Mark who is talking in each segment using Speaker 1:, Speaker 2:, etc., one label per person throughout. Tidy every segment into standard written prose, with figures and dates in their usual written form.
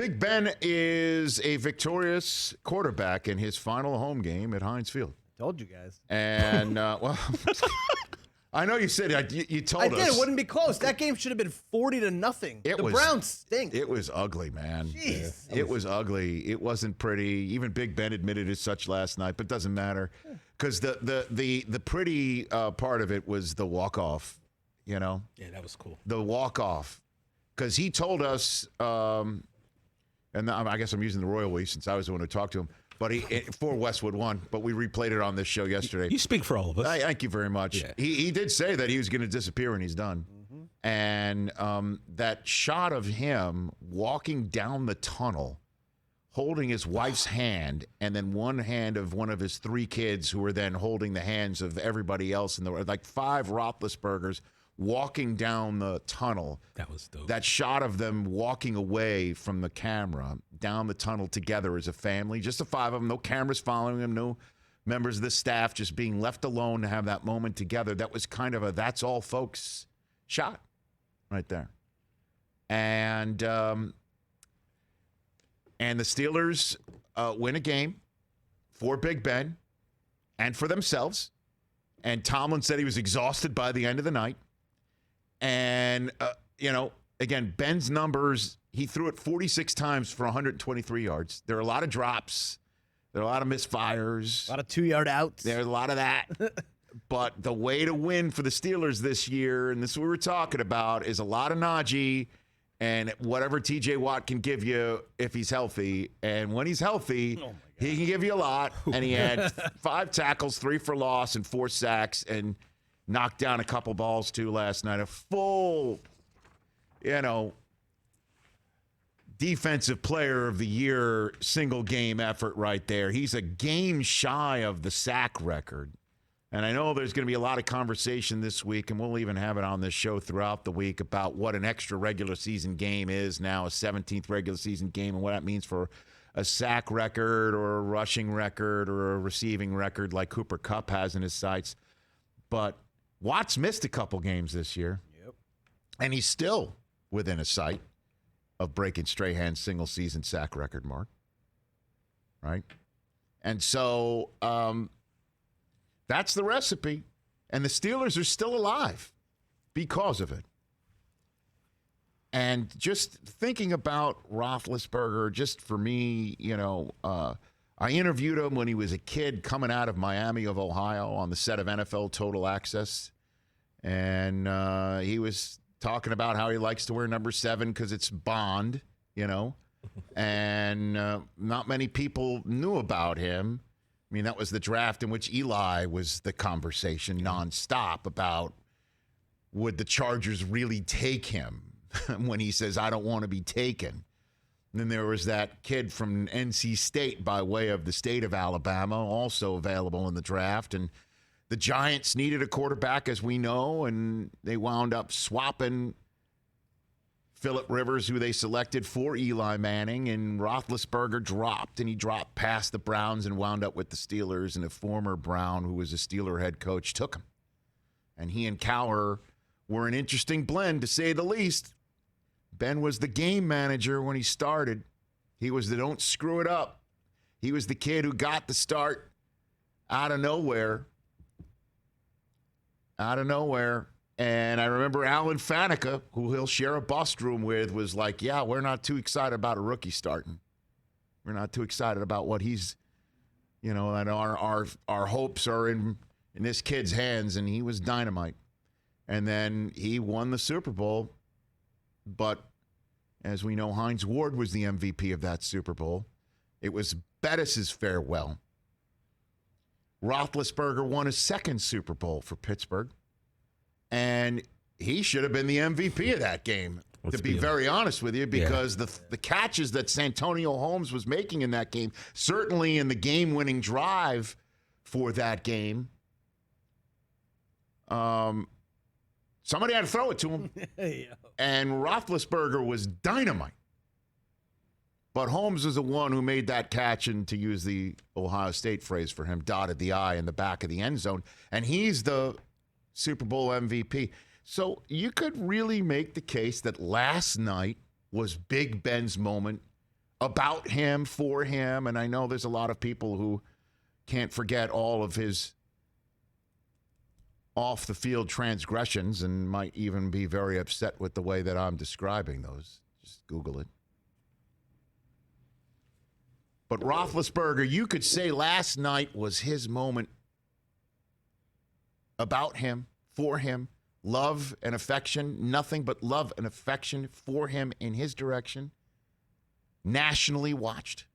Speaker 1: Big Ben is a victorious quarterback in his final home game at Heinz Field.
Speaker 2: Told you guys.
Speaker 1: And, well, I know you said you told us.
Speaker 2: I did. It wouldn't be close. That game should have been 40-0. The Browns stink.
Speaker 1: It was ugly, man.
Speaker 2: Jeez.
Speaker 1: It was ugly. It wasn't pretty. Even Big Ben admitted as such last night, but it doesn't matter because the pretty part of it was the walk-off, you know?
Speaker 3: Yeah, that was cool.
Speaker 1: The walk-off. Because he told us, and I guess I'm using the royal we since I was the one who talked to him, but for Westwood won, but we replayed it on this show yesterday.
Speaker 3: You speak for all of us.
Speaker 1: Thank you very much.
Speaker 3: Yeah.
Speaker 1: He did say that he was going to disappear when he's done. Mm-hmm. And that shot of him walking down the tunnel, holding his wife's hand, and then one hand of one of his three kids who were then holding the hands of everybody else in the like 5 Roethlisbergers walking down the tunnel.
Speaker 3: That was dope.
Speaker 1: That shot of them walking away from the camera down the tunnel together as a family, just the 5 of them, no cameras following them, no members of the staff, just being left alone to have that moment together. That was kind of a that's all folks shot right there. And the Steelers win a game for Big Ben and for themselves. And Tomlin said he was exhausted by the end of the night. And, again, Ben's numbers, he threw it 46 times for 123 yards. There are a lot of drops. There are a lot of misfires.
Speaker 2: A lot of 2-yard outs.
Speaker 1: There's a lot of that. But the way to win for the Steelers this year, and this is what we were talking about, is a lot of Najee and whatever TJ Watt can give you if he's healthy. And when he's healthy, he can give you a lot. And he had 5 tackles, 3 for loss, and 4 sacks, and knocked down a couple balls, too, last night. A full, defensive player of the year, single game effort right there. He's a game shy of the sack record. And I know there's going to be a lot of conversation this week, and we'll even have it on this show throughout the week about what an extra regular season game is now, a 17th regular season game, and what that means for a sack record or a rushing record or a receiving record like Cooper Kupp has in his sights. But Watt's missed a couple games this year.
Speaker 2: Yep.
Speaker 1: And he's still within a sight of breaking Strahan's single-season sack record mark. Right? And so that's the recipe. And the Steelers are still alive because of it. And just thinking about Roethlisberger, just for me, I interviewed him when he was a kid coming out of Miami of Ohio on the set of NFL Total Access. And he was talking about how he likes to wear number 7 because it's Bond, And not many people knew about him. I mean, that was the draft in which Eli was the conversation nonstop about would the Chargers really take him when he says, I don't want to be taken. And then there was that kid from NC State by way of the state of Alabama, also available in the draft. And the Giants needed a quarterback, as we know, and they wound up swapping Phillip Rivers, who they selected for Eli Manning, and Roethlisberger dropped, and he dropped past the Browns and wound up with the Steelers, and a former Brown, who was a Steeler head coach, took him. And he and Cowher were an interesting blend, to say the least. Ben was the game manager when he started. He was the don't screw it up. He was the kid who got the start out of nowhere. And I remember Alan Faneca, who he'll share a bust room with, was like, yeah, we're not too excited about a rookie starting. We're not too excited about what he's, and our hopes are in this kid's hands, and he was dynamite. And then he won the Super Bowl. But as we know, Hines Ward was the MVP of that Super Bowl. It was Bettis' farewell. Roethlisberger won his second Super Bowl for Pittsburgh. And he should have been the MVP of that game, to be very honest with you, because the catches that Santonio Holmes was making in that game, certainly in the game-winning drive for that game, somebody had to throw it to him. And Roethlisberger was dynamite. But Holmes was the one who made that catch, and to use the Ohio State phrase for him, dotted the I in the back of the end zone. And he's the Super Bowl MVP. So you could really make the case that last night was Big Ben's moment about him, for him, and I know there's a lot of people who can't forget all of his off-the-field transgressions and might even be very upset with the way that I'm describing those. Just Google it. But Roethlisberger, you could say last night was his moment about him, for him, love and affection, nothing but love and affection for him in his direction. Nationally watched,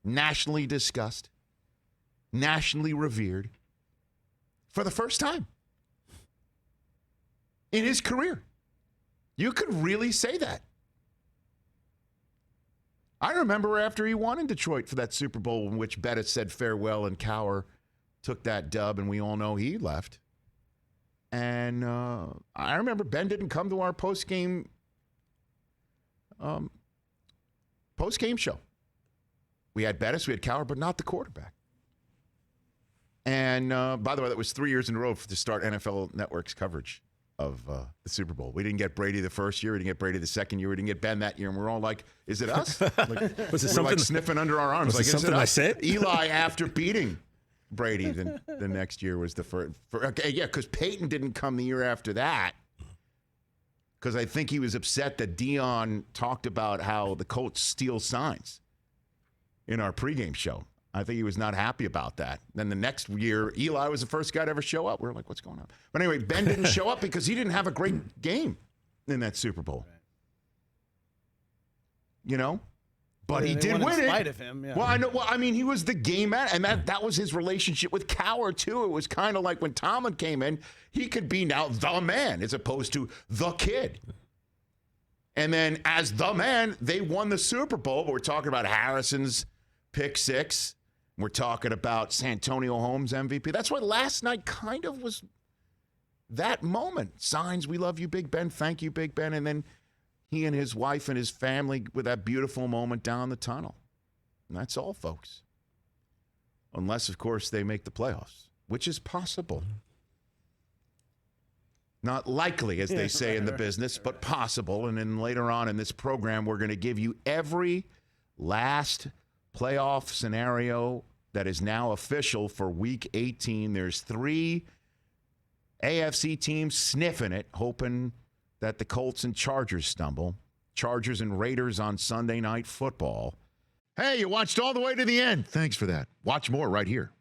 Speaker 1: nationally discussed, nationally revered for the first time in his career. You could really say that. I remember after he won in Detroit for that Super Bowl in which Bettis said farewell and Cowher took that dub, and we all know he left. And I remember Ben didn't come to our post-game show. We had Bettis, we had Cowher, but not the quarterback. And by the way, that was 3 years in a row to start NFL Network's coverage of the Super Bowl. We didn't get Brady the first year. We didn't get Brady the second year. We didn't get Ben that year. And we're all like, is it us? Like,
Speaker 3: was it
Speaker 1: something like sniffing under our arms?
Speaker 3: Was
Speaker 1: like,
Speaker 3: it something I said?
Speaker 1: Eli, after beating Brady, the next year was the first. Okay, yeah, because Peyton didn't come the year after that. Because I think he was upset that Dion talked about how the Colts steal signs in our pregame show. I think he was not happy about that. Then the next year, Eli was the first guy to ever show up. We were like, what's going on? But anyway, Ben didn't show up because he didn't have a great game in that Super Bowl. You know? But he did win
Speaker 2: in spite
Speaker 1: it.
Speaker 2: Of him, yeah.
Speaker 1: Well, I know. Well, I mean, he was the game man, and that was his relationship with Cowher, too. It was kind of like when Tomlin came in, he could be now the man as opposed to the kid. And then as the man, they won the Super Bowl. But we're talking about Harrison's pick six. We're talking about Santonio Holmes MVP. That's why last night kind of was that moment. Signs, we love you, Big Ben. Thank you, Big Ben. And then he and his wife and his family with that beautiful moment down the tunnel. And that's all, folks. Unless, of course, they make the playoffs, which is possible. Not likely, as they say in the business, but possible. And then later on in this program, we're going to give you every last playoff scenario that is now official for Week 18. There's 3 AFC teams sniffing it, hoping that the Colts and Chargers stumble. Chargers and Raiders on Sunday Night Football. Hey, you watched all the way to the end. Thanks for that. Watch more right here.